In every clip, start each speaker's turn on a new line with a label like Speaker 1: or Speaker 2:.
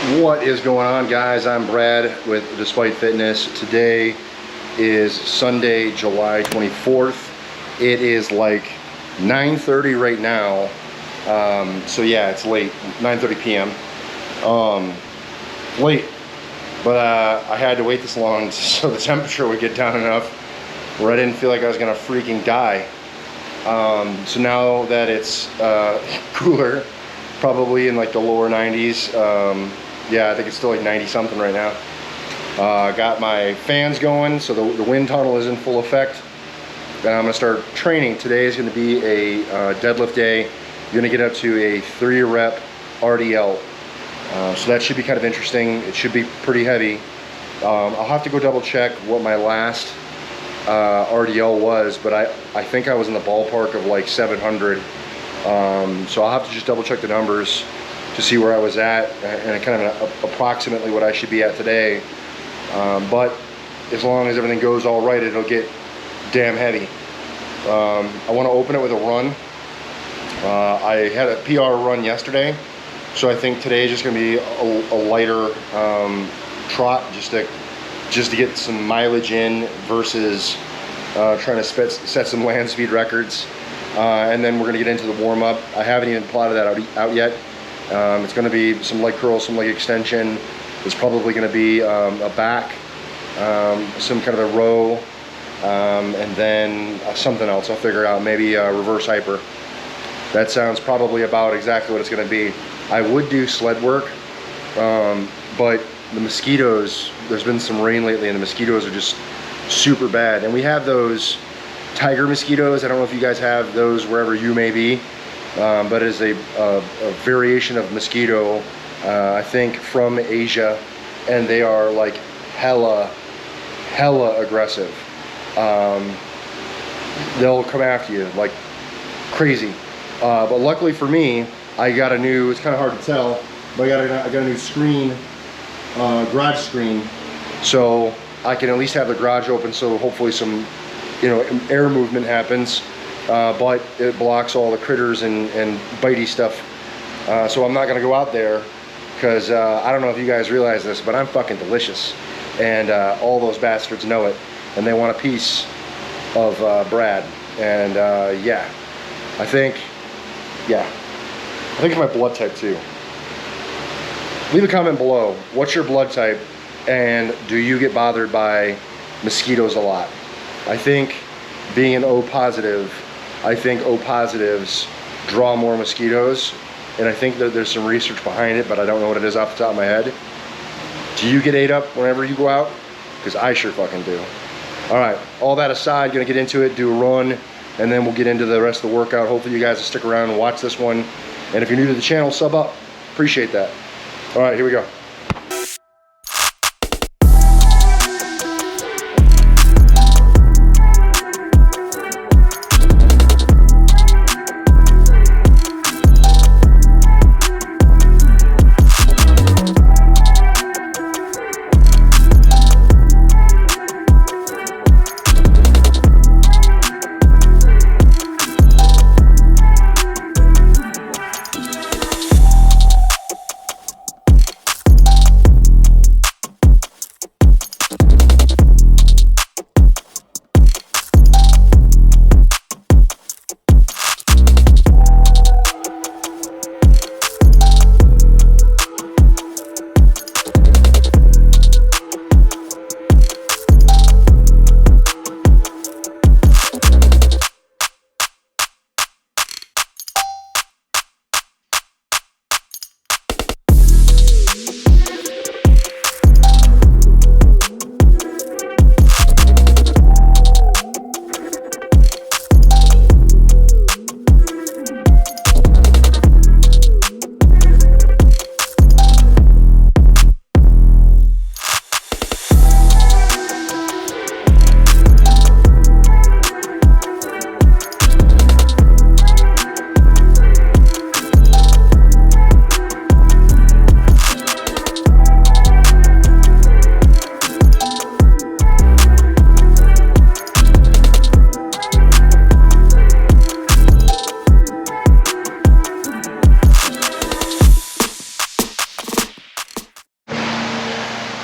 Speaker 1: What is going on, guys? I'm Brad with Despite Fitness. Today is Sunday, July 24th. It is like 9:30 right now. So yeah, it's late, 9:30 p.m. Late, but I had to wait this long so the temperature would get down enough where I didn't feel like I was gonna freaking die. So now that it's cooler, probably in like the lower 90s. Yeah, I think it's still like 90 something right now. Got my fans going, so the wind tunnel is in full effect. Then I'm gonna start training. Today is gonna be a deadlift day. You're gonna get up to a 3 rep RDL. So that should be kind of interesting. It should be pretty heavy. I'll have to go double check what my last RDL was, but I think I was in the ballpark of like 700. So I'll have to just double check the numbers to see where I was at and kind of approximately what I should be at today. But as long as everything goes all right, it'll get damn heavy. I want to open it with a run. I had a PR run yesterday, so I think today is just going to be a lighter trot, just to get some mileage in versus trying to set some land speed records. And then we're going to get into the warm-up. I haven't even plotted that out yet. It's going to be some leg curls, some leg extension. There's probably going to be a back, some kind of a row, and then something else I'll figure out, maybe a reverse hyper. That sounds probably about exactly what it's going to be. I would do sled work, but the mosquitoes, there's been some rain lately and the mosquitoes are just super bad. And we have those tiger mosquitoes. I don't know if you guys have those wherever you may be. But it is a variation of mosquito, I think from Asia, and they are like hella aggressive. They'll come after you like crazy. But luckily for me, I got a new, it's kind of hard to tell, but I got a new screen, garage screen, so I can at least have the garage open, so hopefully some, air movement happens. But it blocks all the critters and bitey stuff. So I'm not gonna go out there because I don't know if you guys realize this, but I'm fucking delicious. And all those bastards know it. And they want a piece of Brad. And yeah, I think it's my blood type too. Leave a comment below. What's your blood type? And do you get bothered by mosquitoes a lot? I think being an O positive, I think O positives draw more mosquitoes, and I think that there's some research behind it, but I don't know what it is off the top of my head. Do you get ate up whenever you go out? Because I sure fucking do. All right, all that aside, gonna get into it, do a run, and then we'll get into the rest of the workout. Hopefully you guys will stick around and watch this one. And if you're new to the channel, sub up. Appreciate that. All right, here we go.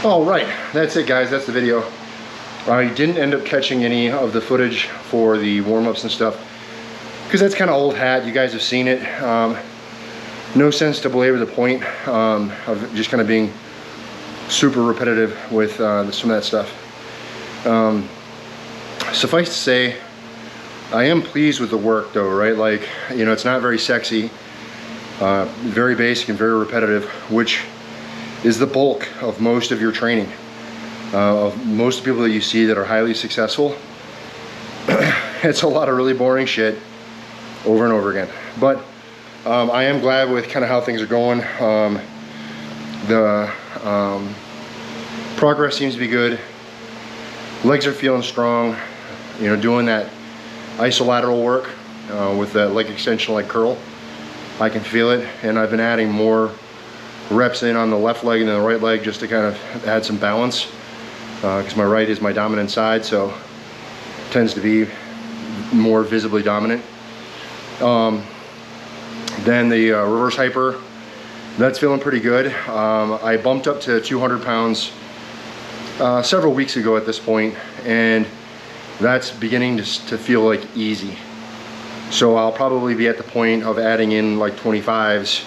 Speaker 1: All right, that's it guys, that's the video. I didn't end up catching any of the footage for the warm-ups and stuff because that's kind of old hat. You guys have seen it. No sense to belabor the point of just kind of being super repetitive with some of that stuff. Suffice to say, I am pleased with the work though, right? Like, you know, it's not very sexy, very basic and very repetitive, which is the bulk of most of your training. Of most people that you see that are highly successful, it's a lot of really boring shit over and over again. But I am glad with kind of how things are going. The progress seems to be good. Legs are feeling strong. You know, doing that isolateral work with that leg extension, leg curl, I can feel it. And I've been adding more reps in on the left leg and then the right leg just to kind of add some balance. Because my right is my dominant side, so it tends to be more visibly dominant. Then the reverse hyper, that's feeling pretty good. I bumped up to 200 pounds several weeks ago at this point, and that's beginning to feel like easy. So I'll probably be at the point of adding in like 25s,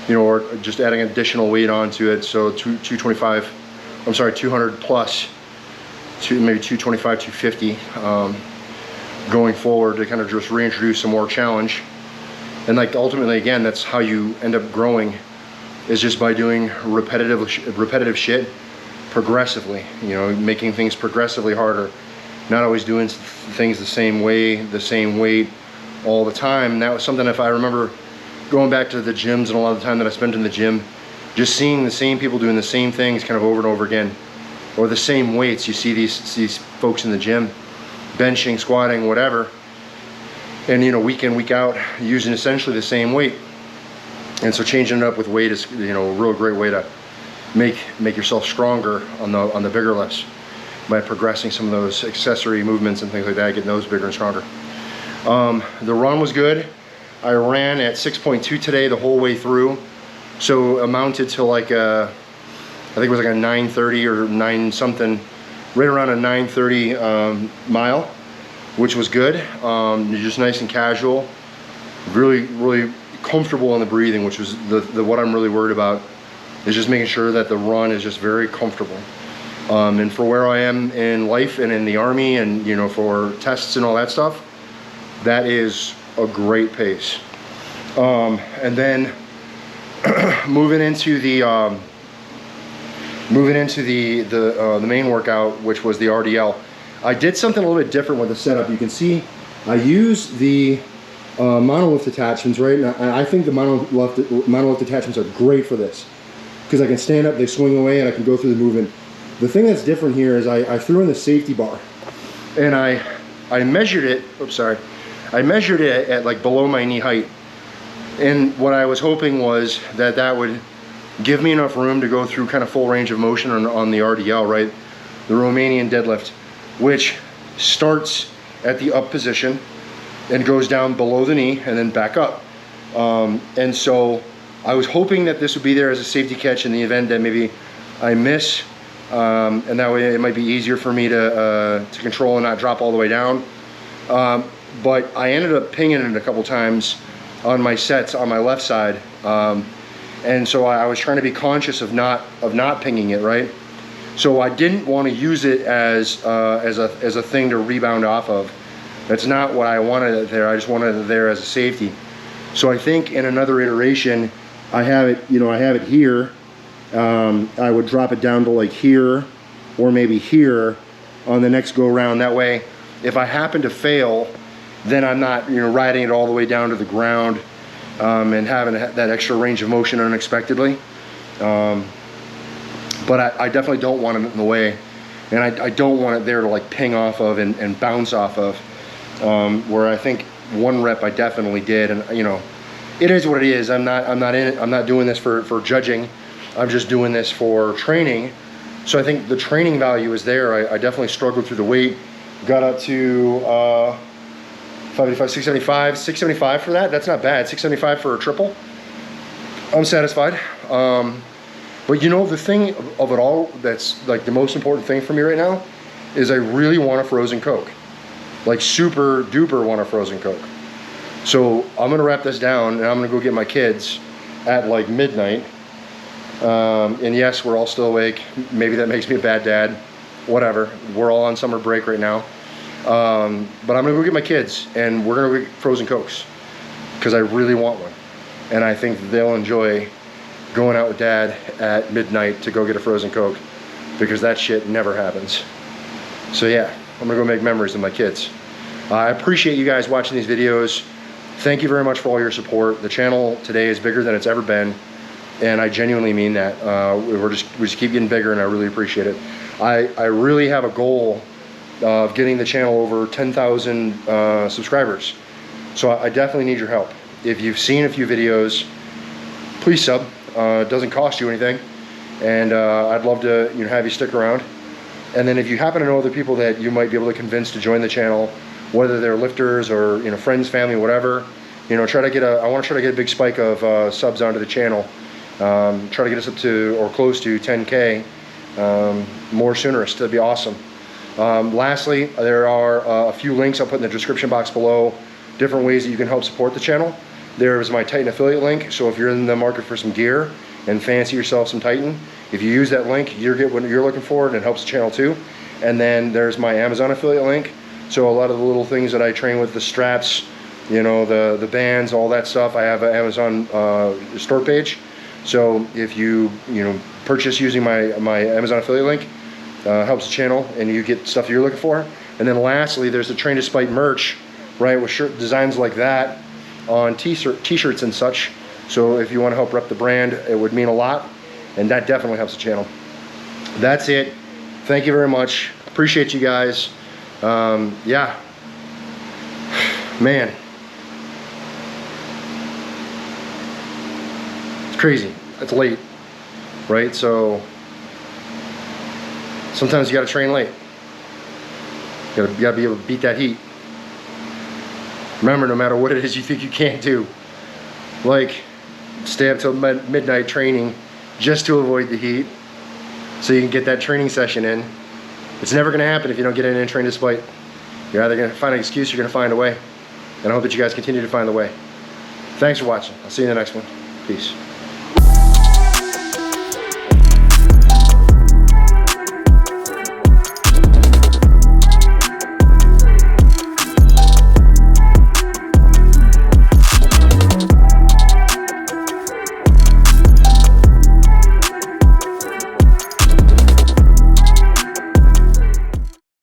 Speaker 1: you know, or just adding additional weight onto it. So 225. I'm sorry, 200 plus, maybe 225, 250 going forward to kind of just reintroduce some more challenge. And like ultimately, again, that's how you end up growing, is just by doing repetitive shit progressively, you know, making things progressively harder, not always doing things the same way, the same weight all the time. And that was something, if I remember going back to the gyms and a lot of the time that I spent in the gym, just seeing the same people doing the same things kind of over and over again, or the same weights. You see these folks in the gym benching, squatting, whatever, and you know, week in, week out, using essentially the same weight. And so changing it up with weight is, you know, a real great way to make yourself stronger on the bigger lifts by progressing some of those accessory movements and things like that, getting those bigger and stronger. The run was good. I ran at 6.2 today the whole way through. So amounted to like I think it was like a 9:30 or 9 something, right around a 9:30 mile, which was good. Just nice and casual, really comfortable in the breathing, which was the what I'm really worried about, is just making sure that the run is just very comfortable. And for where I am in life and in the Army, and you know, for tests and all that stuff, that is a great pace. And then moving into the main workout, which was the RDL, I did something a little bit different with the setup. You can see I use the monolift attachments, right? And I think the monolift attachments are great for this because I can stand up, they swing away, and I can go through the movement. The thing that's different here is I threw in the safety bar, and I measured it. Oops, sorry. I measured it at like below my knee height. And what I was hoping was that would give me enough room to go through kind of full range of motion on the RDL, right? The Romanian deadlift, which starts at the up position and goes down below the knee and then back up. And so I was hoping that this would be there as a safety catch in the event that maybe I miss, and that way it might be easier for me to control and not drop all the way down. But I ended up pinging it a couple times on my sets on my left side, and so I was trying to be conscious of not pinging it, right? So I didn't want to use it as a thing to rebound off of. That's not what I wanted it there. I just wanted it there as a safety. So I think in another iteration, I have it, you know, I have it here. I would drop it down to like here, or maybe here on the next go round. That way, if I happen to fail, then I'm not, you know, riding it all the way down to the ground and having that extra range of motion unexpectedly. But I definitely don't want it in the way, and I don't want it there to like ping off of and bounce off of. Where I think one rep I definitely did, and you know, it is what it is. I'm not in it. I'm not doing this for judging. I'm just doing this for training. So I think the training value is there. I definitely struggled through the weight. Got up to 585, 675, 675 for that. That's not bad. 675 for a triple. I'm satisfied. But you know, the thing of it all that's like the most important thing for me right now is I really want a frozen Coke. Like super duper want a frozen Coke. So I'm gonna wrap this down and I'm gonna go get my kids at like midnight. And yes, we're all still awake. Maybe that makes me a bad dad. Whatever. We're all on summer break right now. But I'm gonna go get my kids and we're gonna get frozen Cokes because I really want one. And I think they'll enjoy going out with dad at midnight to go get a frozen Coke because that shit never happens. So yeah, I'm gonna go make memories with my kids. I appreciate you guys watching these videos. Thank you very much for all your support. The channel today is bigger than it's ever been, and I genuinely mean that. We just keep getting bigger, and I really appreciate it. I really have a goal of getting the channel over 10,000 subscribers. So I definitely need your help. If you've seen a few videos, please sub. It doesn't cost you anything, and I'd love to have you stick around. And then if you happen to know other people that you might be able to convince to join the channel, whether they're lifters or friends, family, whatever, try to get I want to try to get a big spike of subs onto the channel. Try to get us up to or close to 10K more sooner. That'd be awesome. Lastly, there are a few links I'll put in the description box below, different ways that you can help support the channel. There's my Titan affiliate link, so if you're in the market for some gear and fancy yourself some Titan, if you use that link, you'll get what you're looking for, and it helps the channel too. And then there's my Amazon affiliate link, so a lot of the little things that I train with, the straps, the bands, all that stuff, I have an Amazon store page. So if you purchase using my Amazon affiliate link, helps the channel, and you get stuff you're looking for. And then lastly, there's the Train Despite merch, right, with shirt designs like that on t-shirts and such. So if you want to help rep the brand, it would mean a lot, and that definitely helps the channel. That's it. Thank you very much. Appreciate you guys. Yeah, man, it's crazy. It's late, right? So sometimes you got to train late. You got to be able to beat that heat. Remember, no matter what it is you think you can't do, like stay up till midnight training just to avoid the heat so you can get that training session in. It's never going to happen if you don't get in and train despite. You're either going to find an excuse or you're going to find a way. And I hope that you guys continue to find the way. Thanks for watching. I'll see you in the next one. Peace.